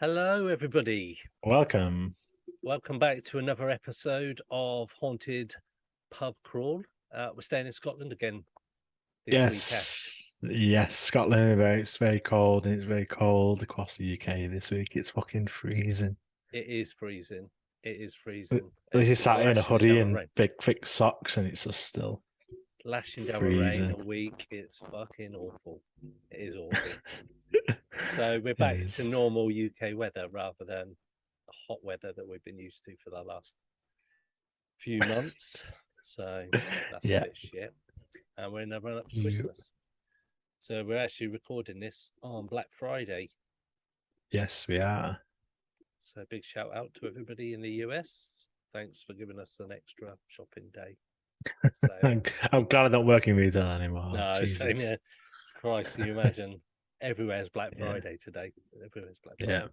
Hello, everybody. Welcome. Welcome back to another episode of Haunted Pub Crawl. We're staying in Scotland again this week, Ash. Yes, Scotland. It's very cold, and it's very cold across the UK this week. It's fucking freezing. It is freezing. It is freezing. This is sat in a lashing hoodie down and rain. big thick socks, and it's just still Lashing down rain freezing. a week. It's fucking awful. It is awful. So we're back to normal UK weather rather than the hot weather that we've been used to for the last few months. So that's a bit shit. And we're in the run up to Christmas. So we're actually recording this on Black Friday. Yes, we are. So big shout out to everybody in the US. Thanks for giving us an extra shopping day. So, I'm glad I'm not working retail anymore. No, Jesus. same here. Christ, can you imagine? Everywhere's Black Friday today. Everywhere's Black Friday.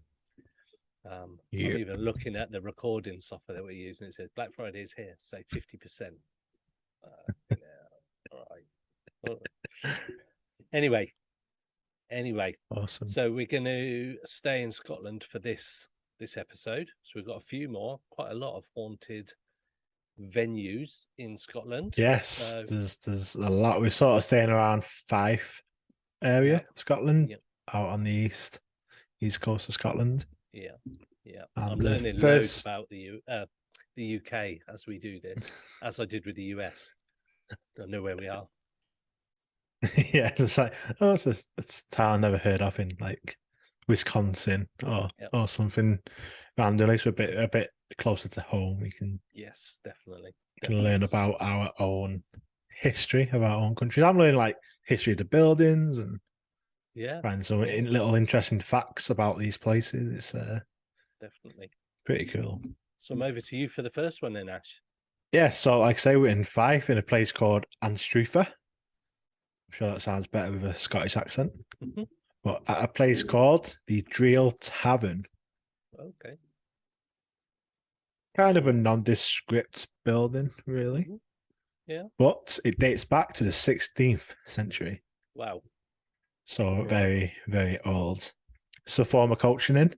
I'm even looking at the recording software that we're using. It says Black Friday is here. Say 50%. All right. Anyway, awesome. So we're going to stay in Scotland for this episode. So we've got a few more, quite a lot of haunted venues in Scotland. Yes, there's a lot. We're sort of staying around Fife area of Scotland, out on the east coast of Scotland. Yeah. And I'm learning loads about the UK as we do this, as I did with the US. Don't know where we are. Yeah, it's like, it's a town I never heard of in like Wisconsin or something random. At least we're a bit closer to home. We can definitely learn about our own history of our own countries. I'm learning like history of the buildings and find some little interesting facts about these places. It's definitely pretty cool. So I'm over to you for the first one then, Ash. Yeah, so like I say, we're in Fife in a place called Anstruther. I'm sure that sounds better with a Scottish accent. Mm-hmm. But at a place called the Driel Tavern. Okay. Kind of a nondescript building, really. Mm-hmm. Yeah. But it dates back to the 16th century. Wow. So very, very old. So former coaching inn.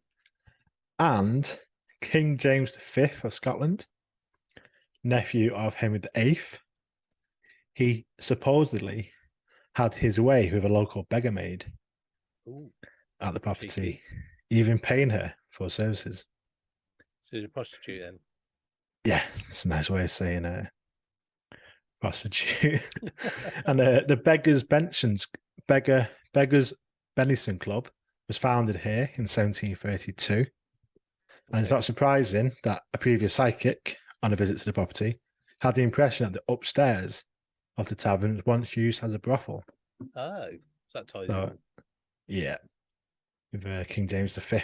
And King James V of Scotland, nephew of Henry VIII, he supposedly had his way with a local beggar maid at the property, cheeky. Even paying her for services. So he's a prostitute then? Yeah, it's a nice way of saying prostitute. And the Beggars Benison Club was founded here in 1732. And it's not surprising that a previous psychic on a visit to the property had the impression that the upstairs of the tavern was once used as a brothel. Oh, so that ties in. Yeah, with King James V.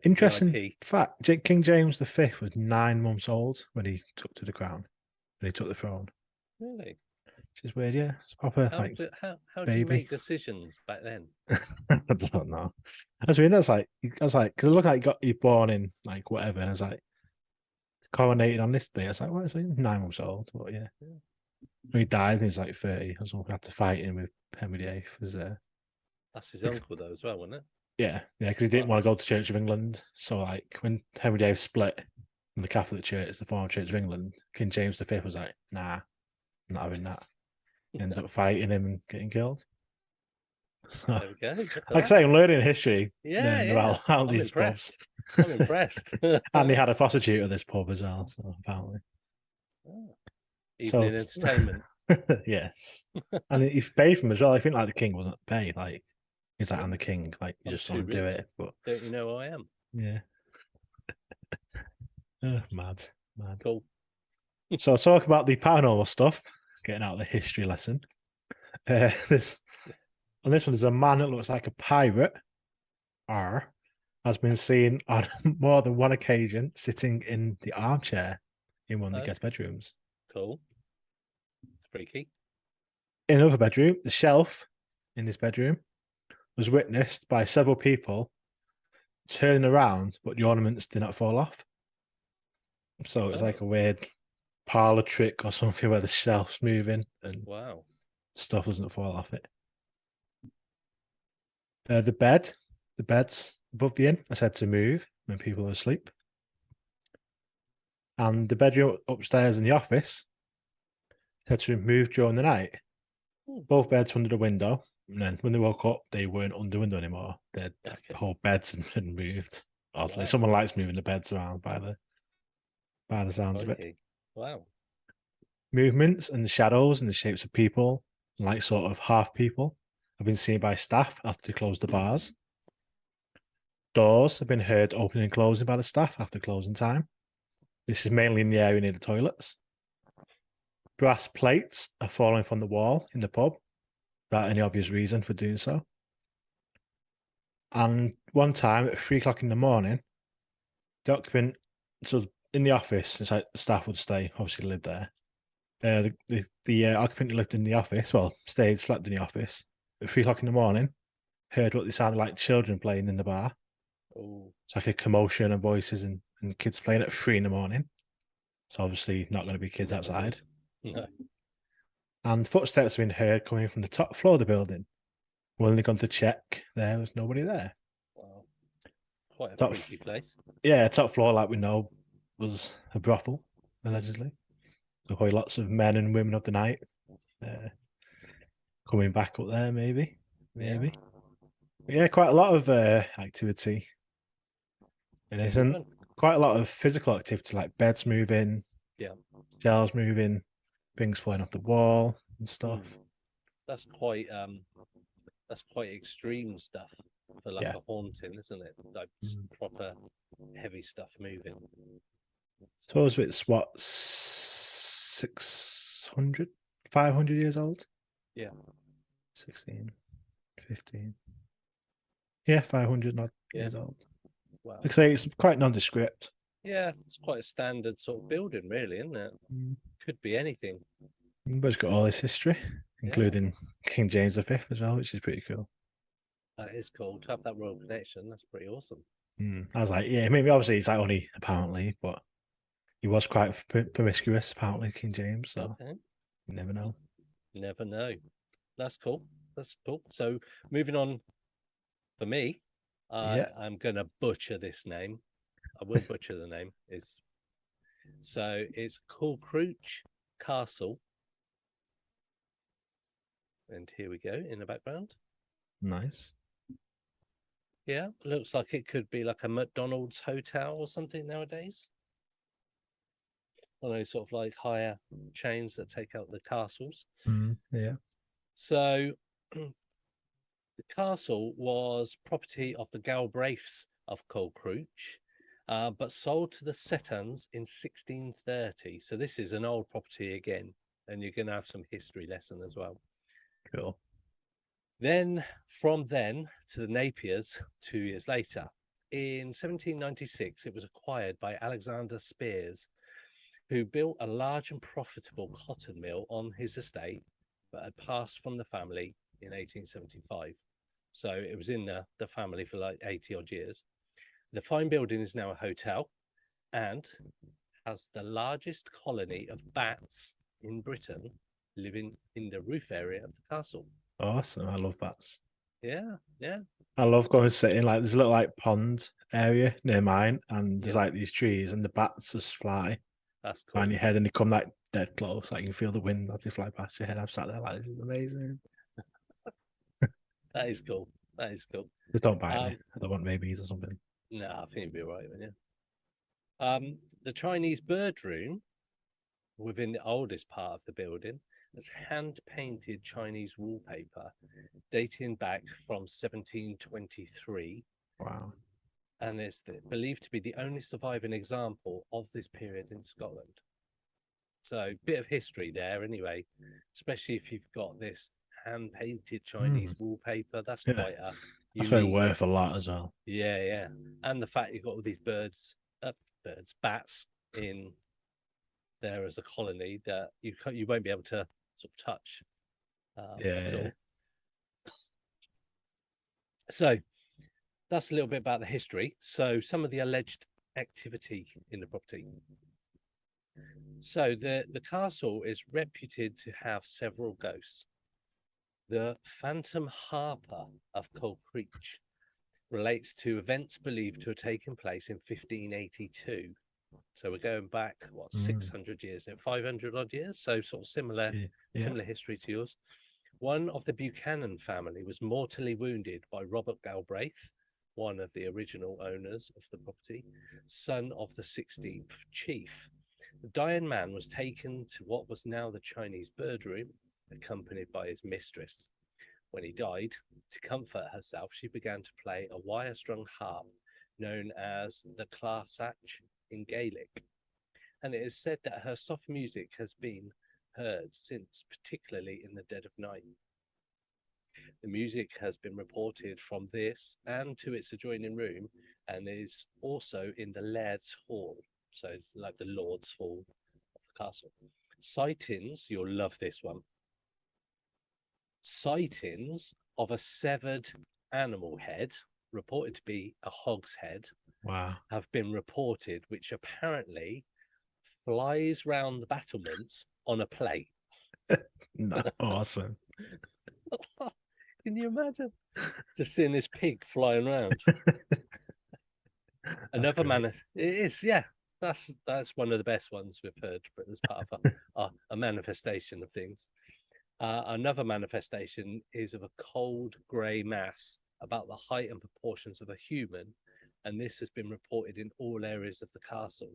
Interesting fact, King James V was 9 months old when he took to the crown, when he took the throne. Really? Which is weird, yeah. It's proper, how do you make decisions back then? I don't know. I was like, because it looked like he born in like whatever, and I was like, coronated on this day. I was like, what is he? 9 months old. But yeah. When he died, he was like 30 or something. Had to fight him with Henry VIII. That's his uncle though, as well, wasn't it? Yeah, because he didn't want to go to Church of England. So like when Henry VIII split from the Catholic Church, the former Church of England, King James V was like, nah, I'm not having that. Ended up fighting him and getting killed. So, there we go. Like I say, I'm learning history. About how I'm these impressed. pubs. I'm impressed. And they had a prostitute at this pub as well, so apparently. Evening entertainment. Yes. And he paid for him as well. I think like the king wasn't paid. Like he's like, I'm the king. Like you just want to do it. But don't you know who I am? Yeah. Mad. Cool. So talk about the paranormal stuff. Getting out of the history lesson. On this one, there's a man that looks like a pirate. Has been seen on more than one occasion sitting in the armchair in one of the guest bedrooms. Cool. It's freaky. In another bedroom, the shelf in this bedroom was witnessed by several people turning around, but the ornaments did not fall off. So it's like a weird parlor trick or something where the shelf's moving and stuff doesn't fall off it. The beds above the inn are said to move when people are asleep. And the bedroom upstairs in the office said to move during the night. Hmm. Both beds under the window. And then when they woke up, they weren't under the window anymore. The Okay. whole beds had moved. Oddly, Wow. someone likes moving the beds around by the sounds of it. Okay. Wow. Movements and the shadows and the shapes of people, like sort of half people, have been seen by staff after they closed the bars. Doors have been heard opening and closing by the staff after closing time. This is mainly in the area near the toilets. Brass plates are falling from the wall in the pub without any obvious reason for doing so. And one time at 3 o'clock in the morning, the occupant, so in the office, it's like the staff would stay, obviously lived there. The occupant who lived in the office, well, slept in the office at 3 o'clock in the morning, heard what they sounded like children playing in the bar. Oh. It's like a commotion and voices and kids playing at 3 in the morning. So obviously not going to be kids Never outside. good. No. And footsteps have been heard coming from the top floor of the building. When they gone to check, there was nobody there. Wow. Quite a Top, freaky place. yeah, top floor, like we know, was a brothel, allegedly. So probably lots of men and women of the night coming back up there, maybe. Yeah. But yeah, quite a lot of activity. And Seems isn't even. quite a lot of physical activity, like beds moving, Yeah. shelves moving, things falling off the wall and stuff. That's quite extreme stuff for like Yeah. a haunting, isn't it? Like proper heavy stuff moving. So it's what, 600, 500 years old? Yeah. 16, 15. Yeah, 500 odd Yeah. years old. Wow. Like I say, it's quite nondescript. Yeah, it's quite a standard sort of building, really, isn't it? Could be anything. But it's got all this history, Yeah. including King James V as well, which is pretty cool. That is cool to have that royal connection. That's pretty awesome. I was like, yeah, maybe obviously it's like only apparently, but he was quite promiscuous, apparently, King James. So Okay. you never know. Never know. That's cool. That's cool. So moving on for me, Yeah, I'm gonna butcher this name. I will butcher the name. It's Corcrouch Castle. And here we go in the background. nice. Yeah, looks like it could be like a McDonald's hotel or something nowadays. One of those sort of like higher chains that take out the castles. Yeah. So the castle was property of the Galbraiths of Colcrouch, but sold to the Settons in 1630. So this is an old property again, and you're going to have some history lesson as well. Cool. Then, from then to the Napiers 2 years later. In 1796, it was acquired by Alexander Spears, who built a large and profitable cotton mill on his estate, but had passed from the family in 1875. So it was in the family for like 80 odd years. The fine building is now a hotel and has the largest colony of bats in Britain living in the roof area of the castle. Awesome. I love bats. Yeah, yeah. I love going sitting like there's a little like pond area near mine, and there's Yep. like these trees, and the bats just fly That's cool. around your head, and they come like dead close. Like you can feel the wind as they fly past your head. I'm sat there like this is amazing. That is cool. That is cool. Just don't bite me. I don't want rabies or something. No, I think it'd be all right, wouldn't you? The Chinese bird room within the oldest part of the building has hand painted Chinese wallpaper dating back from 1723. Wow. And it's believed to be the only surviving example of this period in Scotland. So, bit of history there, anyway, especially if you've got this hand painted Chinese wallpaper. That's Yeah. quite a That's very unique. worth a lot as well. Yeah, yeah. And the fact you've got all these bats in there as a colony that you won't be able to sort of touch at all. So that's a little bit about the history. So some of the alleged activity in the property. So the castle is reputed to have several ghosts. The Phantom Harper of Colcreech relates to events believed to have taken place in 1582. So we're going back, 600 years, 500 odd years. So sort of similar history to yours. One of the Buchanan family was mortally wounded by Robert Galbraith, one of the original owners of the property, son of the 16th chief. The dying man was taken to what was now the Chinese bird room, accompanied by his mistress. When he died, to comfort herself, she began to play a wire-strung harp known as the clarsach in Gaelic. And it is said that her soft music has been heard since, particularly in the dead of night. The music has been reported from this and to its adjoining room, and is also in the Laird's Hall, so like the Lord's Hall of the castle. Sightings, you'll love this one. Sightings of a severed animal head, reported to be a hog's head, have been reported, which apparently flies round the battlements on a plate. Awesome. Can you imagine just seeing this pig flying around? Another man, it is, yeah. That's one of the best ones we've heard, but as part of a manifestation of things. Another manifestation is of a cold grey mass about the height and proportions of a human, and this has been reported in all areas of the castle.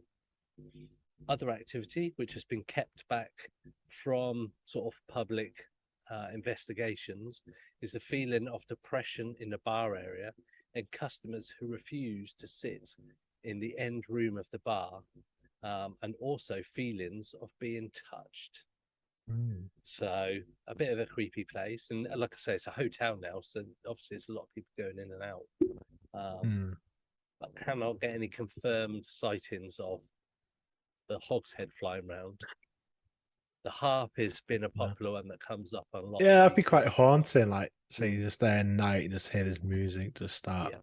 Other activity, which has been kept back from sort of public investigations, is the feeling of depression in the bar area and customers who refuse to sit in the end room of the bar, and also feelings of being touched. So a bit of a creepy place, and like I say, it's a hotel now, so obviously there's a lot of people going in and out. But cannot get any confirmed sightings of the hog's head flying around. The harp has been a popular one that comes up a lot. Yeah, that'd be quite haunting. Like, say you're just there at night, you just hear this music just start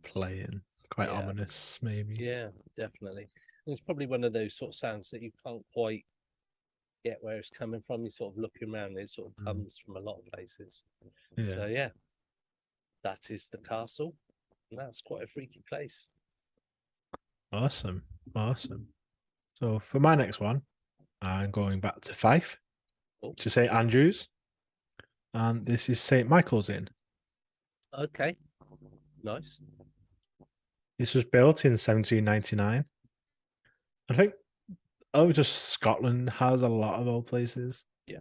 playing. Quite ominous, maybe. Yeah, definitely. And it's probably one of those sort of sounds that you can't quite get where it's coming from. You're sort of looking around, and it sort of comes from a lot of places. So yeah, that is the castle, and that's quite a freaky place. Awesome. So for my next one, I'm going back to Fife, to St Andrews, and this is St Michael's Inn. Okay, nice. This was built in 1799. I think just Scotland has a lot of old places. Yeah.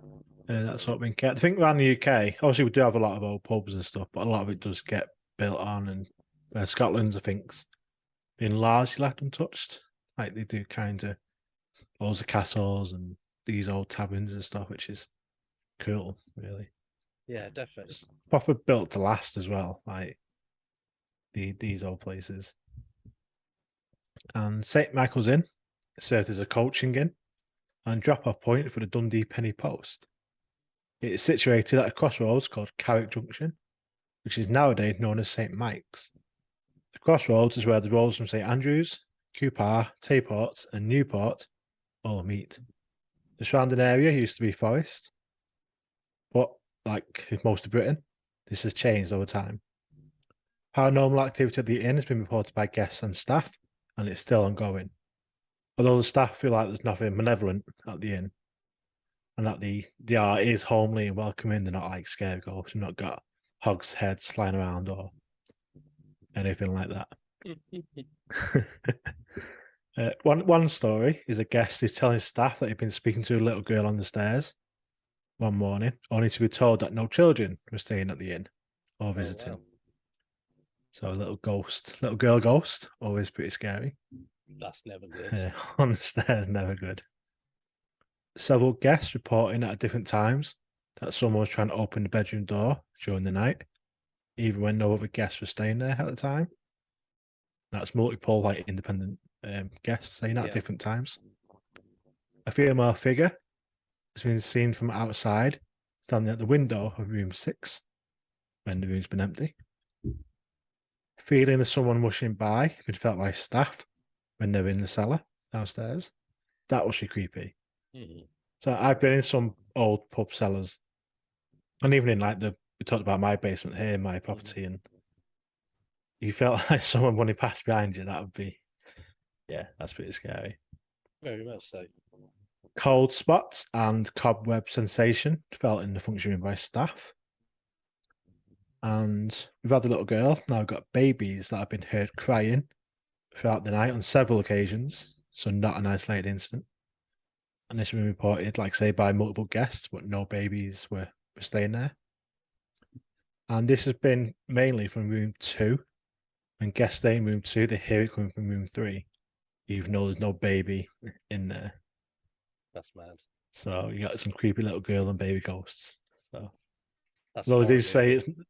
That's sort of been kept. I think around the UK, obviously we do have a lot of old pubs and stuff, but a lot of it does get built on, and Scotland's, I think, been largely left untouched. Like they do kind of loads of castles and these old taverns and stuff, which is cool, really. Yeah, definitely. It's proper built to last as well, like these old places. And St Michael's Inn served as a coaching inn and drop-off point for the Dundee Penny Post. It is situated at a crossroads called Carrick Junction, which is nowadays known as St Mike's. The crossroads is where the roads from St Andrews, Cupar, Tayport, and Newport all meet. The surrounding area used to be forest, but like most of Britain, this has changed over time. Paranormal activity at the inn has been reported by guests and staff, and it's still ongoing. Although the staff feel like there's nothing malevolent at the inn, and that the art is homely and welcoming, they're not like scary ghosts, they've not got hogs' heads flying around or anything like that. One story is a guest who's telling staff that he'd been speaking to a little girl on the stairs one morning, only to be told that no children were staying at the inn or visiting. Wow. So a little girl ghost, always pretty scary. That's never good. On the stairs, never good. Several guests reporting at different times that someone was trying to open the bedroom door during the night, even when no other guests were staying there at the time. That's multiple, like, independent guests saying at different times. A female figure has been seen from outside, standing at the window of room 6 when the room's been empty. Feeling of someone rushing by been felt by staff when they're in the cellar downstairs. That was creepy. So I've been in some old pub cellars, and even in we talked about my basement here, my property, and you felt like someone running past behind you, that would be, yeah, that's pretty scary. Very much so. Cold spots and cobweb sensation felt in the function room by staff. And we've had a little girl, now we've got babies that have been heard crying throughout the night on several occasions, so not an isolated incident. And this has been reported, like say, by multiple guests, but no babies were staying there. And this has been mainly from room 2. When guests stay in room 2, they hear it coming from room 3, even though there's no baby in there. That's mad. So you got some creepy little girl and baby ghosts. So That's though horribly.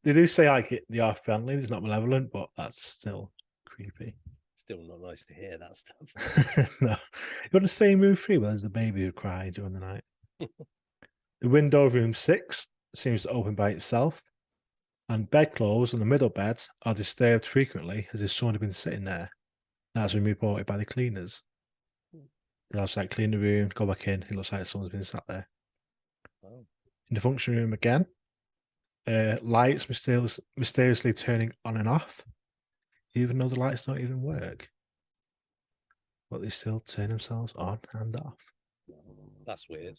they do say like they are friendly, it's not malevolent, but that's still creepy. Still not nice to hear that stuff. No. You want to stay in room 3 where there's the baby who cried during the night. The window of room 6 seems to open by itself, and bedclothes on the middle bed are disturbed frequently as if someone had been sitting there. That's been reported by the cleaners. They also like clean the room, go back in. It looks like someone's been sat there. Oh. In the function room again, lights mysteriously turning on and off, even though the lights don't even work. But they still turn themselves on and off. That's weird.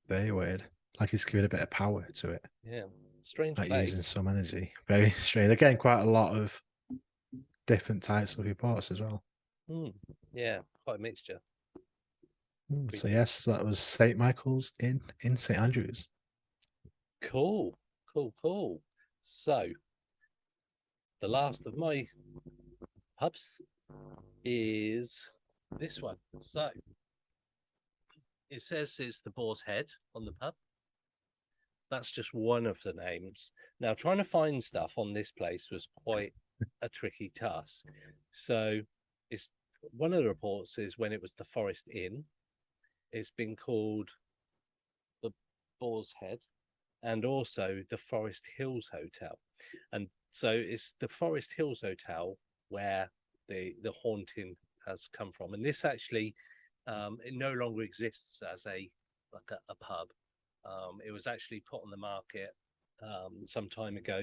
Very weird. Like it's giving a bit of power to it. Yeah. Strange Like place. using some energy. Very strange. They're getting quite a lot of different types of reports as well. Yeah, quite a mixture. So yes, that was St. Michael's in St. Andrews. Cool. So, the last of my pubs is this one. So, it says it's the Boar's Head on the pub. That's just one of the names. Now, trying to find stuff on this place was quite a tricky task. So, it's one of the reports is when it was the Forest Inn. It's been called the Boar's Head and also the Forest Hills Hotel. And so it's the Forest Hills Hotel where the haunting has come from. And this actually it no longer exists as a pub. It was actually put on the market some time ago,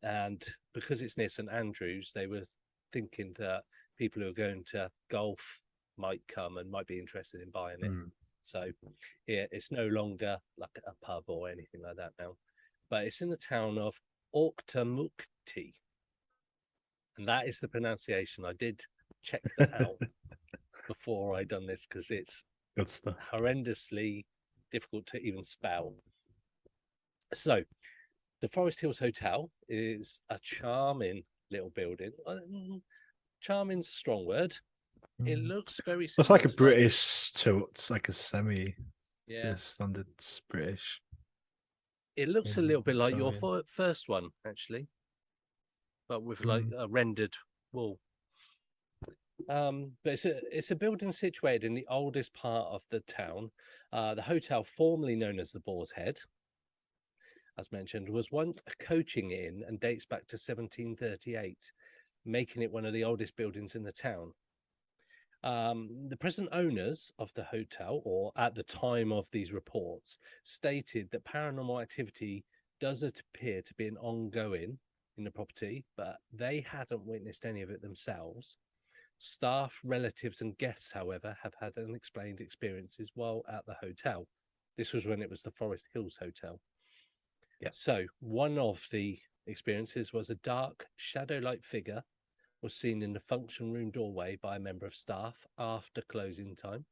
and because it's near St Andrews, they were thinking that people who are going to golf might come and might be interested in buying it. So yeah, it's no longer like a pub or anything like that now, but it's in the town of Orktamukti, and that is the pronunciation. I did check that out before I done this because it's Good stuff. horrendously difficult to even spell. So, the Forest Hills Hotel is a charming little building. Charming's a strong word. It looks very It's similar like a to British to it's like a semi yeah. standard British. It looks a little bit like your first one, actually, but with like a rendered wall. But it's a building situated in the oldest part of the town. The hotel, formerly known as the Boar's Head, as mentioned, was once a coaching inn and dates back to 1738, making it one of the oldest buildings in the town. The present owners of the hotel, or at the time of these reports, stated that paranormal activity does appear to be an ongoing in the property, but they hadn't witnessed any of it themselves. Staff, relatives, and guests, however, have had unexplained experiences while at the hotel. This was when it was the Forest Hills Hotel. Yeah. So one of the experiences was a dark, shadow-like figure was seen in the function room doorway by a member of staff after closing time.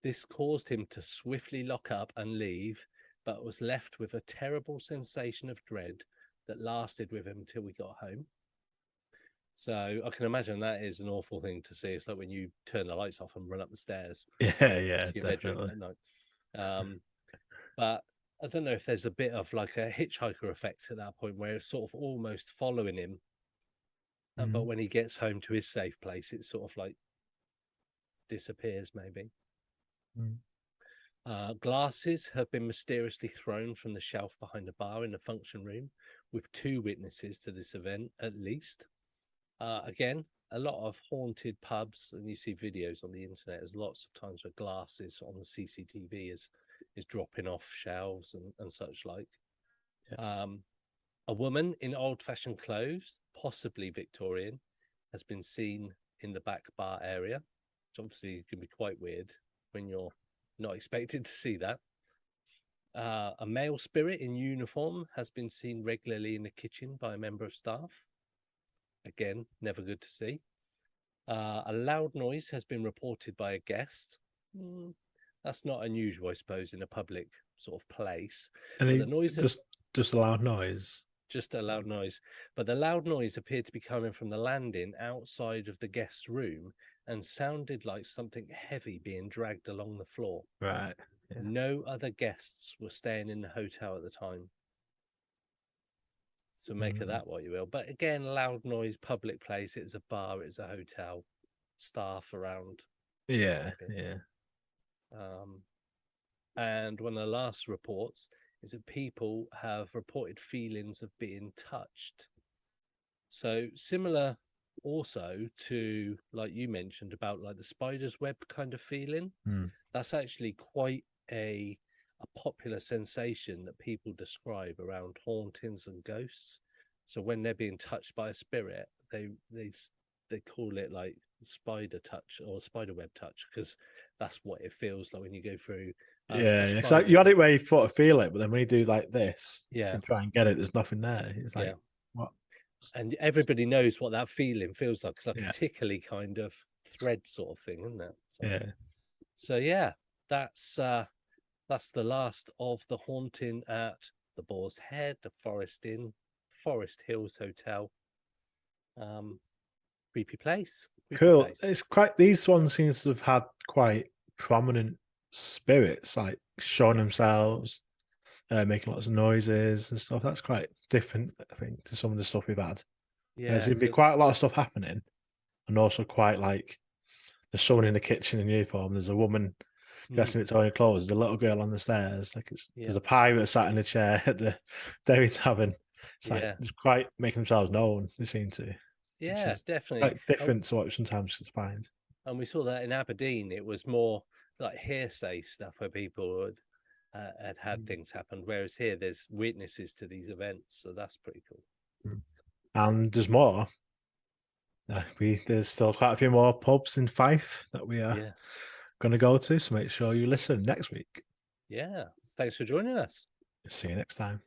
This caused him to swiftly lock up and leave, but was left with a terrible sensation of dread that lasted with him until we got home. So I can imagine that is an awful thing to see. It's like when you turn the lights off and run up the stairs Yeah, to your bedroom at night. But I don't know if there's a bit of like a hitchhiker effect at that point where it's sort of almost following him. But when he gets home to his safe place, it sort of like disappears, maybe. Glasses have been mysteriously thrown from the shelf behind the bar in the function room, with 2 witnesses to this event at least. Again, a lot of haunted pubs, and you see videos on the internet. There's lots of times where glasses on the CCTV is dropping off shelves and such like. Yeah. A woman in old-fashioned clothes, possibly Victorian, has been seen in the back bar area, which obviously can be quite weird when you're not expected to see that. A male spirit in uniform has been seen regularly in the kitchen by a member of staff. Again, never good to see. A loud noise has been reported by a guest. That's not unusual, I suppose, in a public sort of place. And But the noise just a loud noise. Just a loud noise. But the loud noise appeared to be coming from the landing outside of the guest's room and sounded like something heavy being dragged along the floor. Right. Yeah. No other guests were staying in the hotel at the time. So make of that what you will. But again, loud noise, public place. It's a bar, it's a hotel, staff around. Yeah, yeah. And one of the last reports is that people have reported feelings of being touched. So similar also to, like you mentioned, about like the spider's web kind of feeling. That's actually quite a popular sensation that people describe around hauntings and ghosts. So when they're being touched by a spirit, they call it like spider touch or spider web touch, because that's what it feels like when you go through. It's like you had it where you thought to feel it, but then when you do like this, yeah, and try and get it, there's nothing there. It's like, what? And everybody knows what that feeling feels like. It's like a tickly kind of thread sort of thing, isn't it? So, So yeah, that's the last of the haunting at the Boar's Head, the Forest Inn, Forest Hills Hotel. Creepy place. Cool. It's quite. These ones seems to have had quite prominent spirits, like showing themselves, making lots of noises and stuff. That's quite different, I think, to some of the stuff we've had. Yeah, there's be quite a lot of stuff happening, and also quite like there's someone in the kitchen in uniform. There's a woman dressed in Victorian clothes. There's a little girl on the stairs. Like there's a pirate sat in a chair at the dairy tavern. It's like it's quite making themselves known. They seem to. Yeah, definitely. Quite different to what sometimes you find. And we saw that in Aberdeen. It was more like hearsay stuff where people had things happen, whereas here there's witnesses to these events. So that's pretty cool. And there's more. There's still quite a few more pubs in Fife that we are going to go to. So make sure you listen next week. Yeah. Thanks for joining us. See you next time.